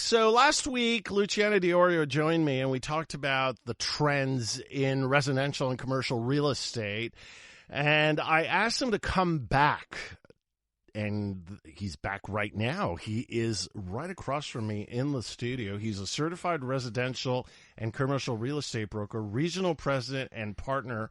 back. So last week, Luciano Diorio joined me, and we talked about the trends in residential and commercial real estate. And I asked him to come back, and he's back right now. He is right across from me in the studio. He's a certified residential and commercial real estate broker, regional president and partner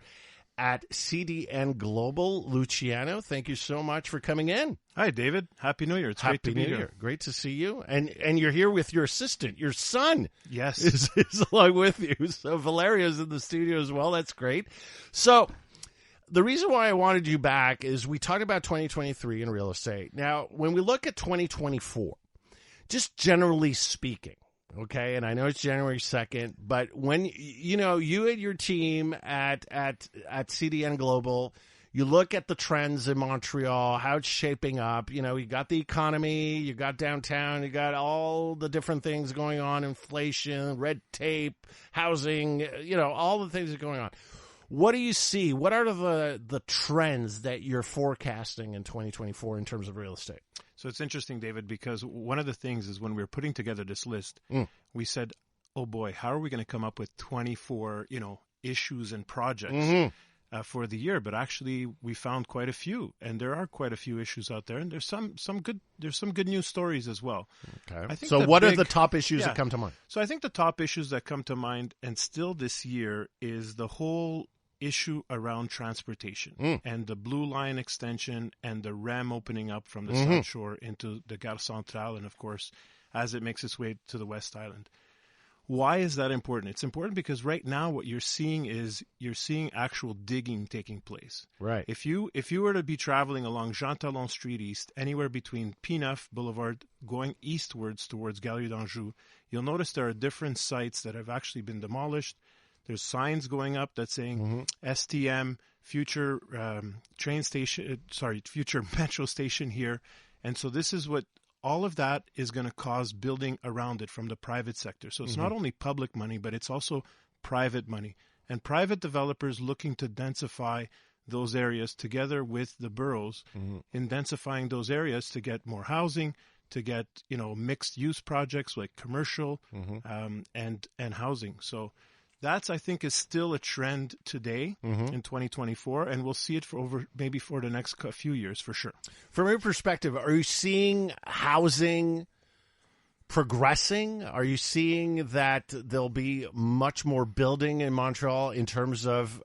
at CDN Global. Luciano, thank you so much for coming in. Hi, David. Happy New Year. It's great to be here. Great to see you. And you're here with your assistant, your son. Yes. Is along with you. So Valeria's in the studio as well. That's great. So the reason why I wanted you back is we talked about 2023 in real estate. Now, when we look at 2024, just generally speaking, okay, and I know it's January 2nd, but when, you and your team at CDN Global, you look at the trends in Montreal, how it's shaping up. You got the economy, you got downtown, you got all the different things going on, inflation, red tape, housing, all the things that are going on. What do you see? What are the trends that you're forecasting in 2024 in terms of real estate? So it's interesting, David, because one of the things is when we were putting together this list, we said, oh boy, how are we going to come up with 24, issues and projects for the year? But actually, we found quite a few, and there are quite a few issues out there, and there's some good news stories as well. Okay. So what are the top issues that come to mind? So I think the top issues that come to mind, and still this year, is the whole issue around transportation and the Blue Line extension and the REM opening up from the South Shore into the Gare Centrale, and of course, as it makes its way to the West Island. Why is that important? It's important because right now what you're seeing actual digging taking place. Right. If you were to be traveling along Jean Talon Street East, anywhere between P9 Boulevard going eastwards towards Galerie d'Anjou, you'll notice there are different sites that have actually been demolished. There's signs going up that saying STM, future future metro station here. And so this is what all of that is going to cause building around it from the private sector. So it's not only public money, but it's also private money. And private developers looking to densify those areas together with the boroughs in densifying those areas to get more housing, to get, mixed use projects like commercial and housing. So that's, I think, is still a trend today in 2024, and we'll see it for the next few years for sure. From your perspective, are you seeing housing progressing? Are you seeing that there'll be much more building in Montreal in terms of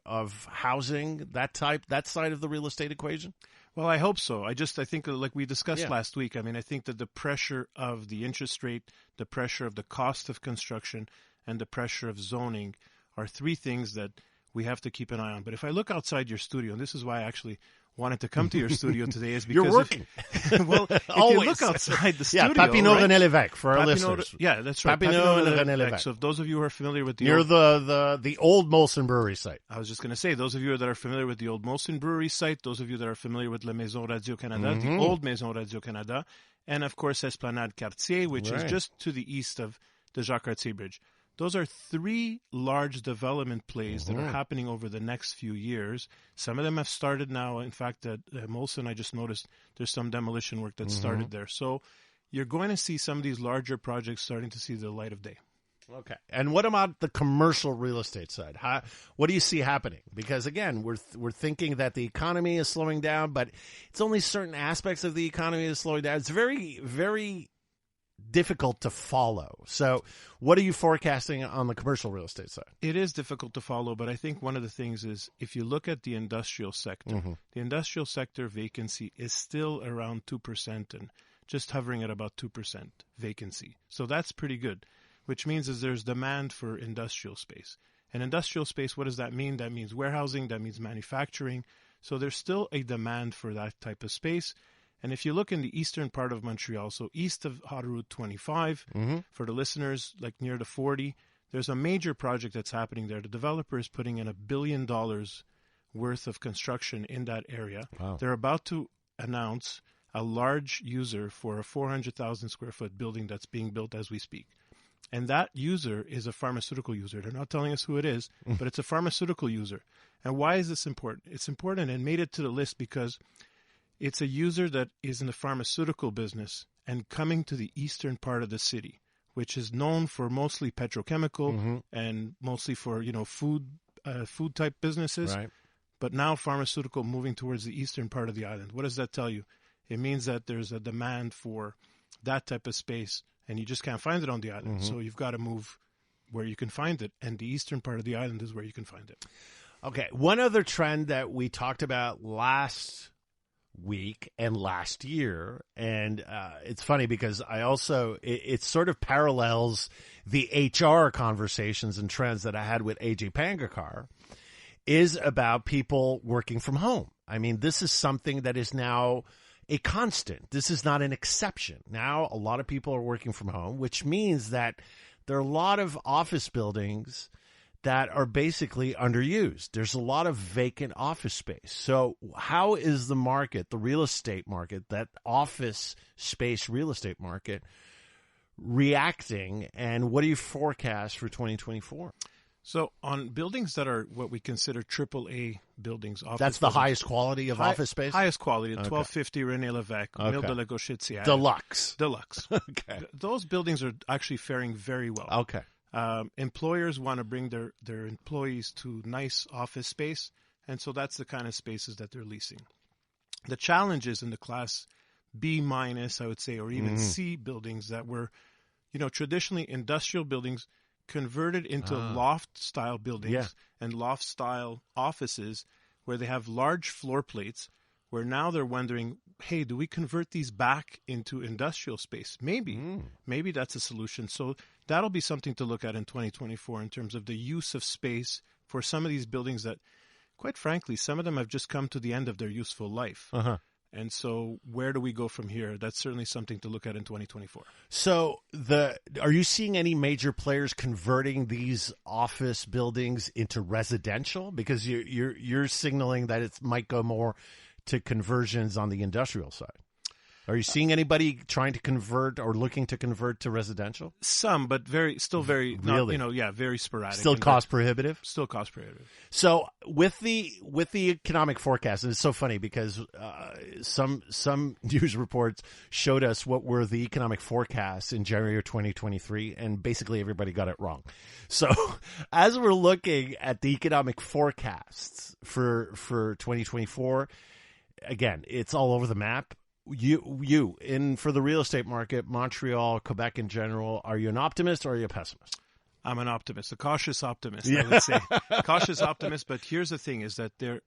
housing, that side of the real estate equation? Well, I hope so. I think like we discussed last week, I think that the pressure of the interest rate, the pressure of the cost of construction, and the pressure of zoning are three things that we have to keep an eye on. But if I look outside your studio, and this is why I actually wanted to come to your studio today, is because you're working. If you look outside the studio, Papineau, right? René Lévesque for our listeners. Yeah, that's right. Papineau and René Lévesque. So if those of you who are familiar with near the old Molson Brewery site. I was just going to say, those of you that are familiar with the old Molson Brewery site, those of you that are familiar with La Maison Radio-Canada, the old Maison Radio-Canada, and of course Esplanade Cartier, which is just to the east of the Jacques Cartier Bridge. Those are three large development plays that are happening over the next few years. Some of them have started now. In fact, at Molson, I just noticed there's some demolition work that started there. So you're going to see some of these larger projects starting to see the light of day. Okay. And what about the commercial real estate side? What do you see happening? Because, again, we're thinking that the economy is slowing down, but it's only certain aspects of the economy is slowing down. It's very, very difficult to follow. So what are you forecasting on the commercial real estate side? It is difficult to follow, but I think one of the things is if you look at the industrial sector, the industrial sector vacancy is still around 2% and just hovering at about 2% vacancy. So that's pretty good, which means is there's demand for industrial space. And industrial space, what does that mean? That means warehousing, that means manufacturing. So there's still a demand for that type of space. And if you look in the eastern part of Montreal, so east of Autoroute 25, for the listeners, like near the 40, there's a major project that's happening there. The developer is putting in $1 billion worth of construction in that area. Wow. They're about to announce a large user for a 400,000 square foot building that's being built as we speak. And that user is a pharmaceutical user. They're not telling us who it is, but it's a pharmaceutical user. And why is this important? It's important and made it to the list because it's a user that is in the pharmaceutical business and coming to the eastern part of the city, which is known for mostly petrochemical and mostly for, food type businesses. Right. But now pharmaceutical moving towards the eastern part of the island. What does that tell you? It means that there's a demand for that type of space, and you just can't find it on the island. So you've got to move where you can find it, and the eastern part of the island is where you can find it. Okay. One other trend that we talked about last week and last year, and it's funny because it sort of parallels the HR conversations and trends that I had with AJ Pangakar, is about people working from home. I mean, this is something that is now a constant. This is not an exception. Now, a lot of people are working from home, which means that there are a lot of office buildings that are basically underused. There's a lot of vacant office space. So how is the market, the real estate market, that office space real estate market reacting, and what do you forecast for 2024? So on buildings that are what we consider AAA buildings, that's the highest quality of office space? Highest quality, 1250 René Lévesque, Mille de la Gauchetière. Deluxe. Okay. Those buildings are actually faring very well. Okay. Employers want to bring their employees to nice office space, and so that's the kind of spaces that they're leasing. The challenge is in the class B minus, I would say, or even C buildings that were, traditionally industrial buildings converted into loft-style buildings and loft-style offices where they have large floor plates, where now they're wondering, hey, do we convert these back into industrial space? Maybe that's a solution. So that'll be something to look at in 2024 in terms of the use of space for some of these buildings that, quite frankly, some of them have just come to the end of their useful life. And so where do we go from here? That's certainly something to look at in 2024. So are you seeing any major players converting these office buildings into residential? Because you're signaling that it might go more to conversions on the industrial side. Are you seeing anybody trying to convert or looking to convert to residential? Some, but still very, really? Very sporadic. Still cost prohibitive? Still cost prohibitive. So with the economic forecast, and it's so funny because some news reports showed us what were the economic forecasts in January of 2023, and basically everybody got it wrong. So as we're looking at the economic forecasts for 2024, again, it's all over the map. For the real estate market, Montreal, Quebec in general, are you an optimist or are you a pessimist? I'm an optimist, a cautious optimist, I would say. Cautious optimist, but here's the thing, is that there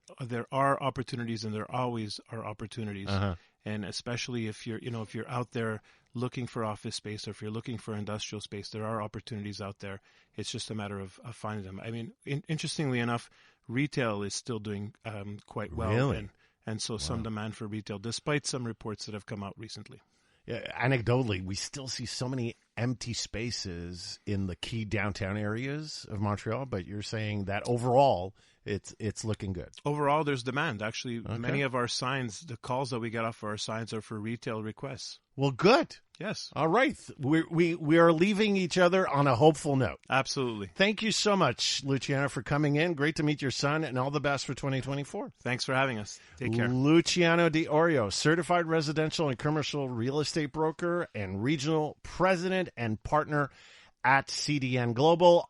are opportunities, and there always are opportunities. And especially if you're out there looking for office space, or if you're looking for industrial space, there are opportunities out there. It's just a matter of finding them. I mean, interestingly enough, retail is still doing quite well. Really? And so some demand for retail, despite some reports that have come out recently. Yeah, anecdotally, we still see so many empty spaces in the key downtown areas of Montreal, but you're saying that overall it's looking good. Overall, there's demand. Actually, many of our signs, the calls that we get off our signs are for retail requests. Well, good. Yes. All right. We are leaving each other on a hopeful note. Absolutely. Thank you so much, Luciano, for coming in. Great to meet your son, and all the best for 2024. Thanks for having us. Take care. Luciano Di Orio, certified residential and commercial real estate broker and regional president and partner at CDN Global.